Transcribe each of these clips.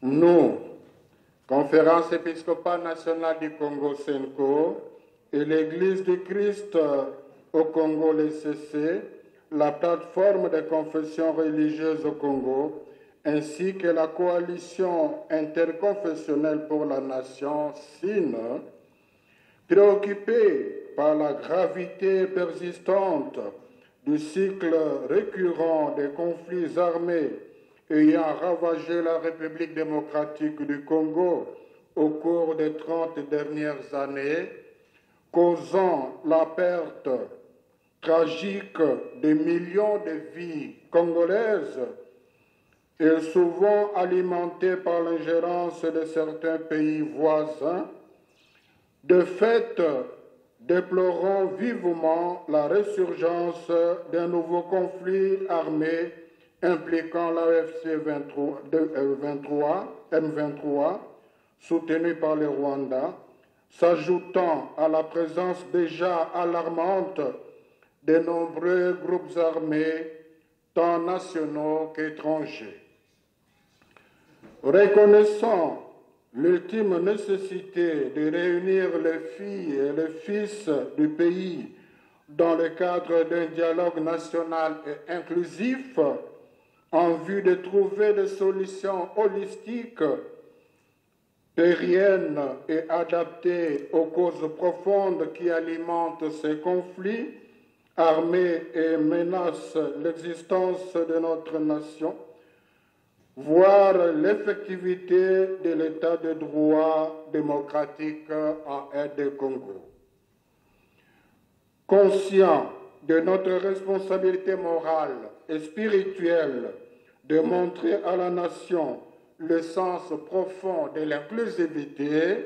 Nous, Conférence épiscopale nationale du Congo Senko et l'Église du Christ au Congo, l'ECC, la plateforme des confessions religieuses au Congo, ainsi que la coalition interconfessionnelle pour la nation, SIN, préoccupés par la gravité persistante du cycle récurrent des conflits armés ayant ravagé la République démocratique du Congo au cours des 30 dernières années, causant la perte tragique de millions de vies congolaises et souvent alimentée par l'ingérence de certains pays voisins. De fait, déplorons vivement la résurgence d'un nouveau conflit armé impliquant l'AFC M23, soutenu par le Rwanda, s'ajoutant à la présence déjà alarmante de nombreux groupes armés, tant nationaux qu'étrangers. Reconnaissant l'ultime nécessité de réunir les filles et les fils du pays dans le cadre d'un dialogue national et inclusif en vue de trouver des solutions holistiques, pérennes et adaptées aux causes profondes qui alimentent ces conflits armés et menacent l'existence de notre nation, voire l'effectivité de l'état de droit démocratique en RD-Congo. Conscient de notre responsabilité morale et spirituelle de montrer à la nation le sens profond de l'inclusivité,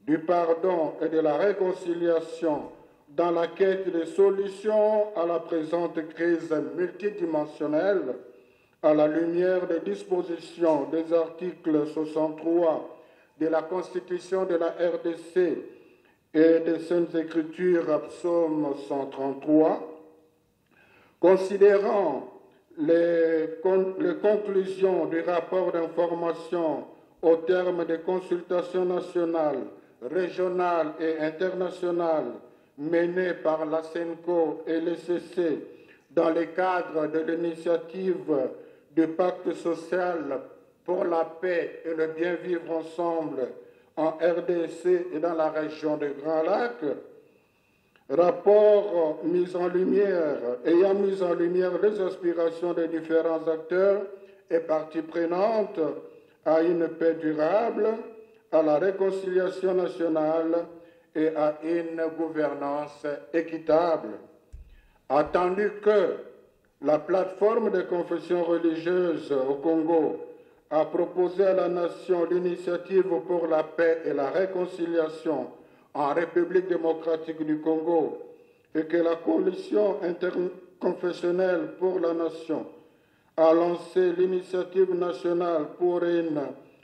du pardon et de la réconciliation dans la quête de solutions à la présente crise multidimensionnelle, à la lumière des dispositions des articles 63 de la Constitution de la RDC et des Saintes Écritures, psaume 133, considérant les conclusions du rapport d'information au terme des consultations nationales, régionales et internationales menées par la SENCO et l'ECC dans le cadre de l'initiative du pacte social pour la paix et le bien vivre ensemble en RDC et dans la région des Grands Lacs, rapport ayant mis en lumière les aspirations des différents acteurs et parties prenantes à une paix durable, à la réconciliation nationale et à une gouvernance équitable. Attendu que la plateforme des confessions religieuses au Congo a proposé à la nation l'initiative pour la paix et la réconciliation en République démocratique du Congo et que la coalition interconfessionnelle pour la nation a lancé l'initiative nationale pour une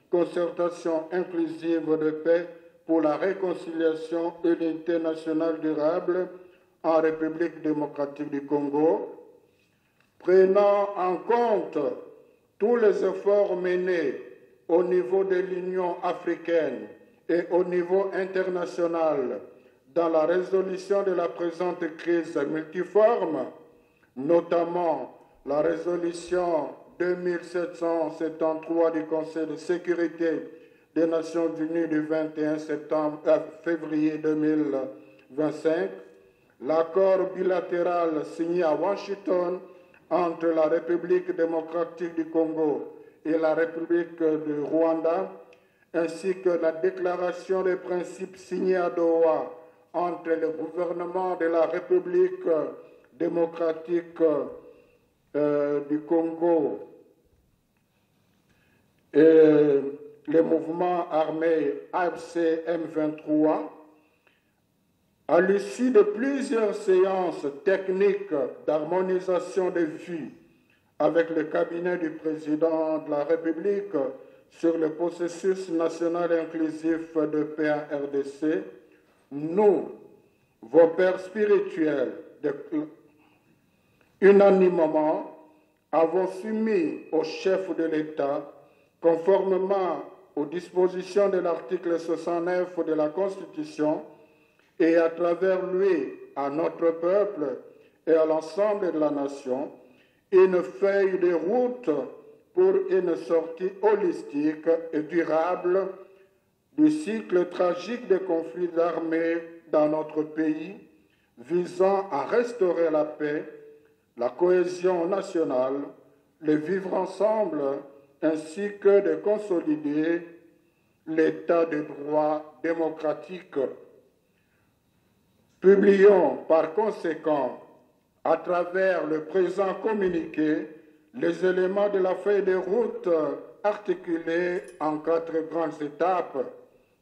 concertation inclusive de paix pour la réconciliation et l'unité nationale durable en République démocratique du Congo, prenant en compte tous les efforts menés au niveau de l'Union africaine et au niveau international dans la résolution de la présente crise multiforme, notamment la résolution 2773 du Conseil de sécurité des Nations Unies du 21 février 2025, l'accord bilatéral signé à Washington entre la République démocratique du Congo et la République du Rwanda, ainsi que la déclaration des principes signée à Doha entre le gouvernement de la République démocratique du Congo et le mouvement armé AFC M23, à l'issue de plusieurs séances techniques d'harmonisation des vues avec le cabinet du président de la République sur le processus national inclusif de paix en RDC, nous, vos pères spirituels, unanimement avons soumis au chef de l'État conformément aux dispositions de l'article 69 de la Constitution et à travers lui à notre peuple et à l'ensemble de la nation, une feuille de route pour une sortie holistique et durable du cycle tragique des conflits armés dans notre pays, visant à restaurer la paix, la cohésion nationale, le vivre ensemble, ainsi que de consolider l'état de droit démocratique. Publions par conséquent, à travers le présent communiqué, les éléments de la feuille de route articulés en 4 grandes étapes,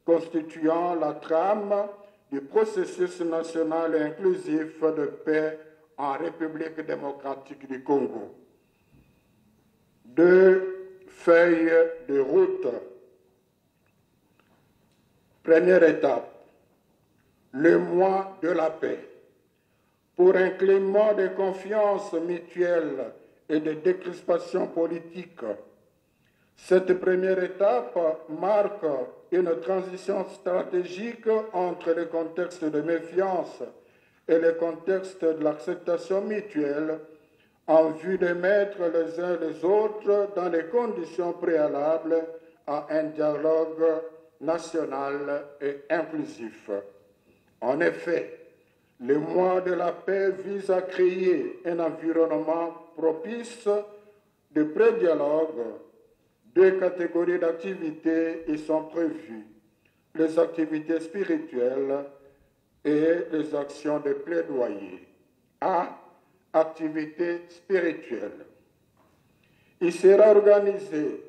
constituant la trame du processus national et inclusif de paix en République démocratique du Congo. 2 feuilles de route. Première étape, le mois de la paix. Pour un climat de confiance mutuelle et de décrispation politique, cette première étape marque une transition stratégique entre le contexte de méfiance et le contexte de l'acceptation mutuelle en vue de mettre les uns les autres dans les conditions préalables à un dialogue national et inclusif. En effet, le mois de la paix vise à créer un environnement propice de pré-dialogue. 2 catégories d'activités y sont prévues, les activités spirituelles et les actions de plaidoyer. A. Activités spirituelles. Il sera organisé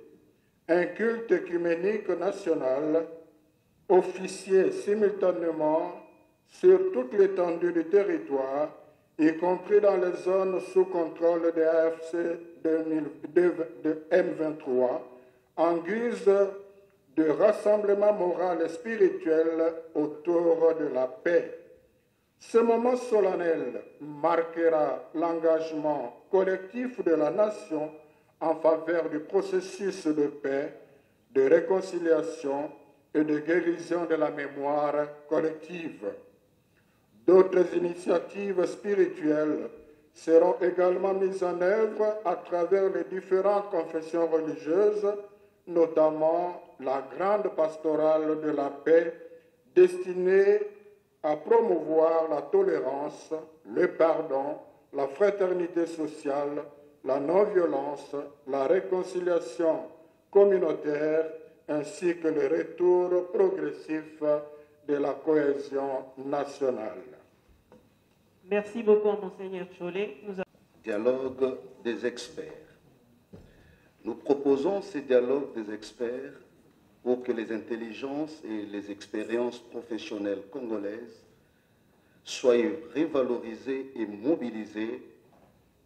un culte œcuménique national officié simultanément sur toute l'étendue du territoire, y compris dans les zones sous contrôle de AFC de M23, en guise de rassemblement moral et spirituel autour de la paix. Ce moment solennel marquera l'engagement collectif de la nation en faveur du processus de paix, de réconciliation et de guérison de la mémoire collective. D'autres initiatives spirituelles seront également mises en œuvre à travers les différentes confessions religieuses, notamment la grande pastorale de la paix destinée à promouvoir la tolérance, le pardon, la fraternité sociale, la non-violence, la réconciliation communautaire, ainsi que le retour progressif de la cohésion nationale. Merci beaucoup, Monseigneur Chollet. Dialogue des experts. Nous proposons ces dialogues des experts pour que les intelligences et les expériences professionnelles congolaises soient révalorisées et mobilisées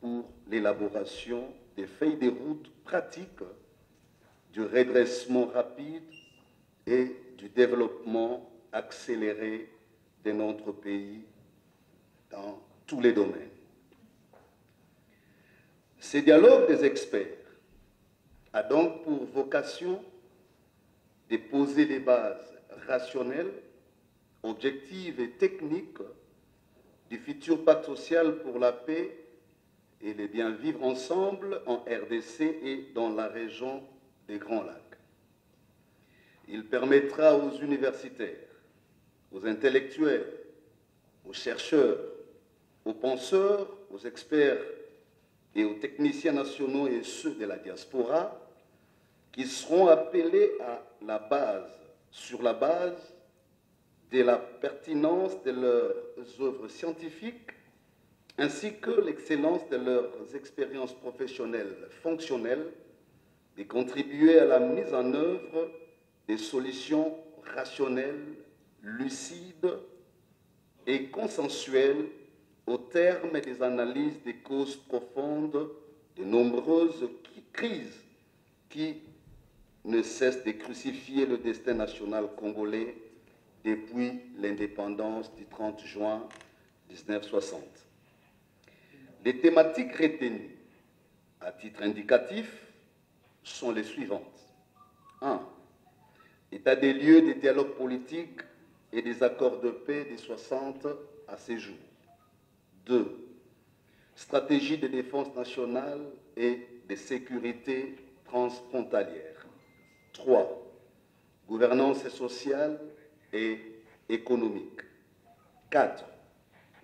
pour l'élaboration des feuilles de route pratiques du redressement rapide et du développement accéléré de notre pays dans tous les domaines. Ce dialogue des experts a donc pour vocation de poser les bases rationnelles, objectives et techniques du futur pacte social pour la paix et le bien vivre ensemble en RDC et dans la région des Grands Lacs. Il permettra aux universitaires, aux intellectuels, aux chercheurs, aux penseurs, aux experts et aux techniciens nationaux et ceux de la diaspora qui seront appelés à la base, sur la base de la pertinence de leurs œuvres scientifiques ainsi que l'excellence de leurs expériences professionnelles fonctionnelles, de contribuer à la mise en œuvre des solutions rationnelles, lucides et consensuelles au terme des analyses des causes profondes de nombreuses crises qui ne cessent de crucifier le destin national congolais depuis l'indépendance du 30 juin 1960. Les thématiques retenues, à titre indicatif, sont les suivantes. 1. État des lieux des dialogues politiques et des accords de paix des 60 à ces jours. 2. Stratégie de défense nationale et de sécurité transfrontalière. 3. Gouvernance sociale et économique. 4.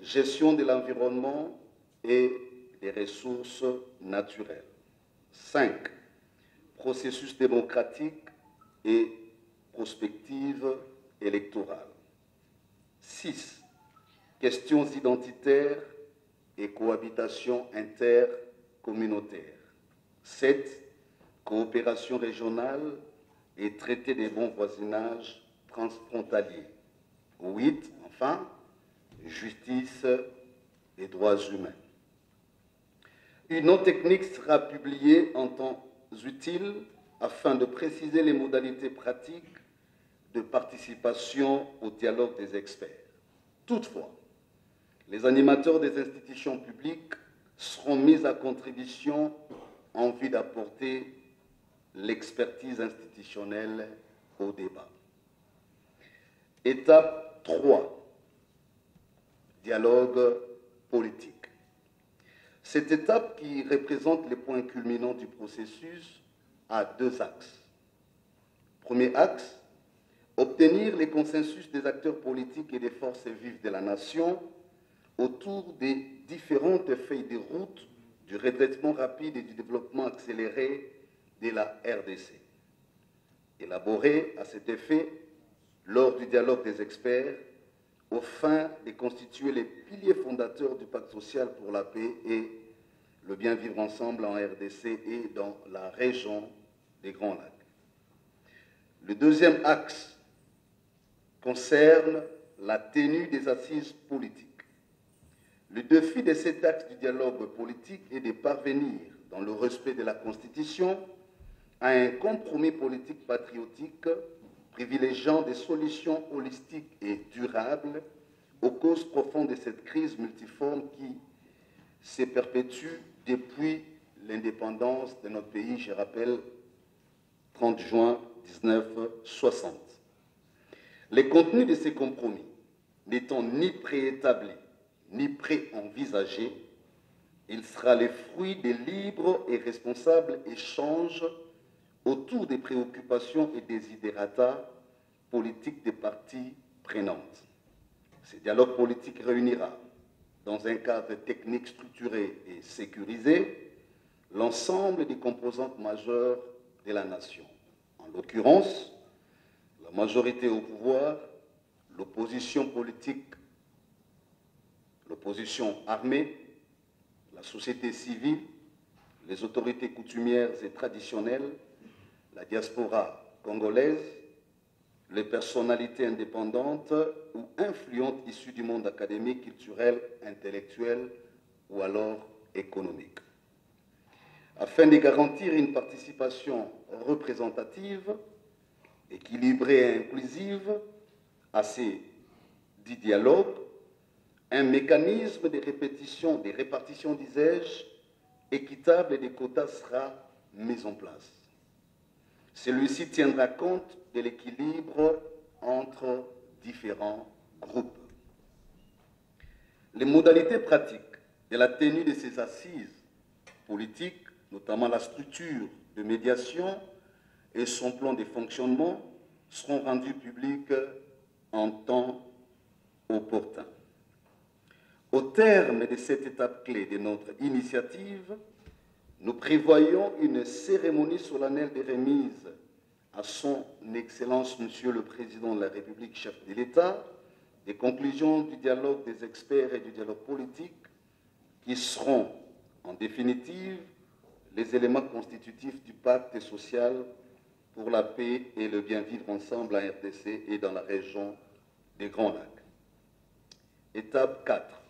Gestion de l'environnement et des ressources naturelles. 5. Processus démocratique et prospective électorale. 6. Questions identitaires et cohabitation intercommunautaire. 7. Coopération régionale et traité des bons voisinages transfrontaliers. 8. Enfin, justice et droits humains. Une note technique sera publiée en temps utile afin de préciser les modalités pratiques de participation au dialogue des experts. Toutefois, les animateurs des institutions publiques seront mis à contribution en vue d'apporter l'expertise institutionnelle au débat. Étape 3. Dialogue politique. Cette étape, qui représente les points culminants du processus, a 2 axes. Premier axe, obtenir les consensus des acteurs politiques et des forces vives de la nation autour des différentes feuilles de route du redressement rapide et du développement accéléré de la RDC. Élaboré à cet effet lors du dialogue des experts, aux fins de constituer les piliers fondateurs du pacte social pour la paix et le bien vivre ensemble en RDC et dans la région des Grands Lacs. Le deuxième axe concerne la tenue des assises politiques. Le défi de cet axe du dialogue politique est de parvenir, dans le respect de la Constitution, à un compromis politique patriotique privilégiant des solutions holistiques et durables aux causes profondes de cette crise multiforme qui se perpétue depuis l'indépendance de notre pays, je rappelle, 30 juin 1960. Les contenus de ces compromis n'étant ni préétablis ni préenvisagés, il sera le fruit des libres et responsables échanges autour des préoccupations et des desiderata politiques des parties prenantes. Ce dialogue politique réunira, dans un cadre technique structuré et sécurisé, l'ensemble des composantes majeures de la nation. En l'occurrence, la majorité au pouvoir, l'opposition politique, l'opposition armée, la société civile, les autorités coutumières et traditionnelles, la diaspora congolaise, les personnalités indépendantes ou influentes issues du monde académique, culturel, intellectuel ou alors économique. Afin de garantir une participation représentative, équilibrée et inclusive à ces dits dialogues, un mécanisme de répartition, disais-je, équitable des quotas sera mis en place. Celui-ci tiendra compte de l'équilibre entre différents groupes. Les modalités pratiques de la tenue de ces assises politiques, notamment la structure de médiation et son plan de fonctionnement, seront rendues publiques en temps opportun. Au terme de cette étape clé de notre initiative, nous prévoyons une cérémonie solennelle de remise à son Excellence Monsieur le Président de la République, chef de l'État, des conclusions du dialogue des experts et du dialogue politique, qui seront, en définitive, les éléments constitutifs du pacte social pour la paix et le bien vivre ensemble en RDC et dans la région des Grands Lacs. Étape 4.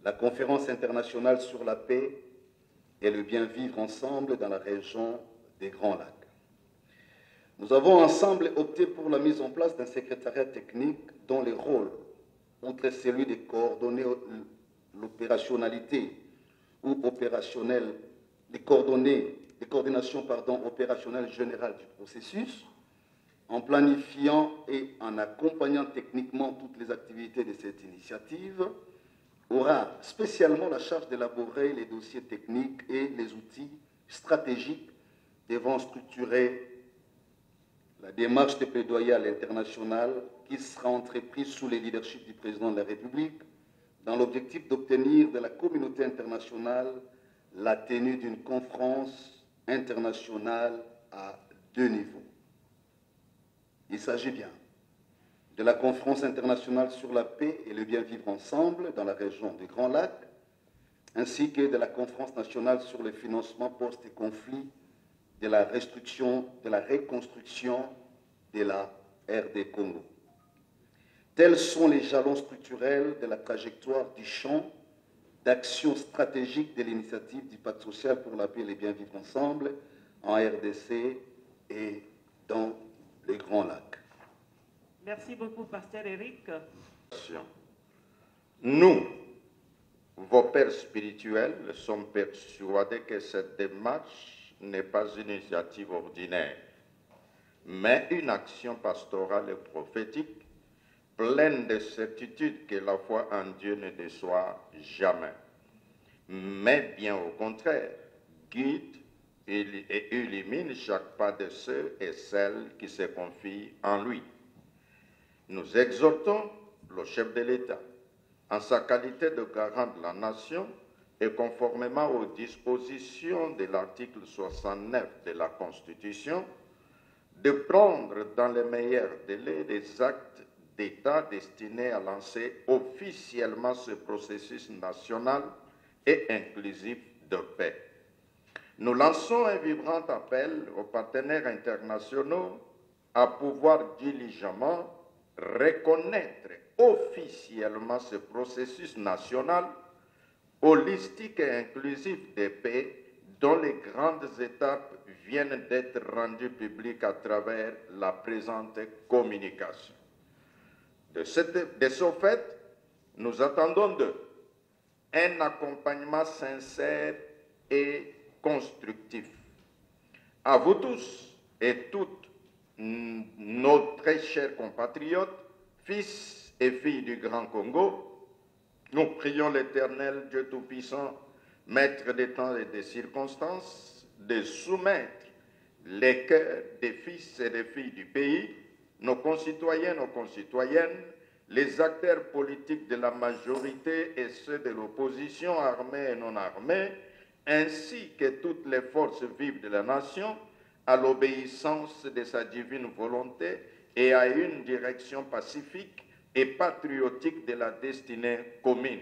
La conférence internationale sur la paix et le bien vivre ensemble dans la région des Grands Lacs. Nous avons ensemble opté pour la mise en place d'un secrétariat technique dont les rôles, outre celui de coordonner l'opérationnalité ou opérationnel, de coordonner coordination opérationnelle générale du processus, en planifiant et en accompagnant techniquement toutes les activités de cette initiative, aura spécialement la charge d'élaborer les dossiers techniques et les outils stratégiques devant structurer la démarche de plaidoyer à l'international qui sera entreprise sous le leadership du président de la République dans l'objectif d'obtenir de la communauté internationale la tenue d'une conférence internationale à 2 niveaux. Il s'agit bien de la conférence internationale sur la paix et le bien vivre ensemble dans la région des Grands Lacs, ainsi que de la conférence nationale sur le financement post-conflit, de la reconstruction de la RD Congo. Tels sont les jalons structurels de la trajectoire du champ d'action stratégique de l'initiative du Pacte social pour la paix et le bien vivre ensemble en RDC et dans les Grands Lacs. Merci beaucoup, Pasteur Eric. Nous, vos pères spirituels, sommes persuadés que cette démarche n'est pas une initiative ordinaire, mais une action pastorale et prophétique pleine de certitude que la foi en Dieu ne déçoit jamais, mais bien au contraire, guide et illumine chaque pas de ceux et celles qui se confient en lui. Nous exhortons le chef de l'État, en sa qualité de garant de la nation et conformément aux dispositions de l'article 69 de la Constitution, de prendre dans les meilleurs délais des actes d'État destinés à lancer officiellement ce processus national et inclusif de paix. Nous lançons un vibrant appel aux partenaires internationaux à pouvoir diligemment reconnaître officiellement ce processus national holistique et inclusif de paix dont les grandes étapes viennent d'être rendues publiques à travers la présente communication. De ce fait, nous attendons d'eux un accompagnement sincère et constructif. À vous tous et toutes, nos très chers compatriotes, fils et filles du Grand Congo, nous prions l'Éternel Dieu Tout-Puissant, Maître des temps et des circonstances, de soumettre les cœurs des fils et des filles du pays, nos concitoyens, nos concitoyennes, les acteurs politiques de la majorité et ceux de l'opposition armée et non armée, ainsi que toutes les forces vives de la nation, à l'obéissance de sa divine volonté et à une direction pacifique et patriotique de la destinée commune,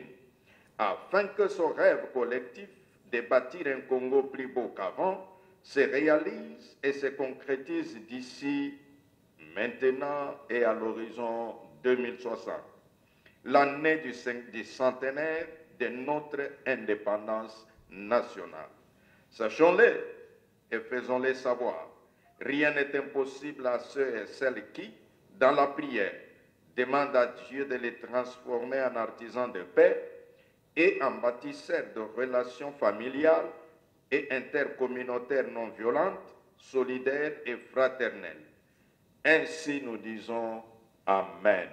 afin que son rêve collectif de bâtir un Congo plus beau qu'avant se réalise et se concrétise d'ici, maintenant et à l'horizon 2060, l'année du centenaire de notre indépendance nationale. Sachons-le et faisons-les savoir. Rien n'est impossible à ceux et celles qui, dans la prière, demandent à Dieu de les transformer en artisans de paix et en bâtisseurs de relations familiales et intercommunautaires non violentes, solidaires et fraternelles. Ainsi nous disons Amen.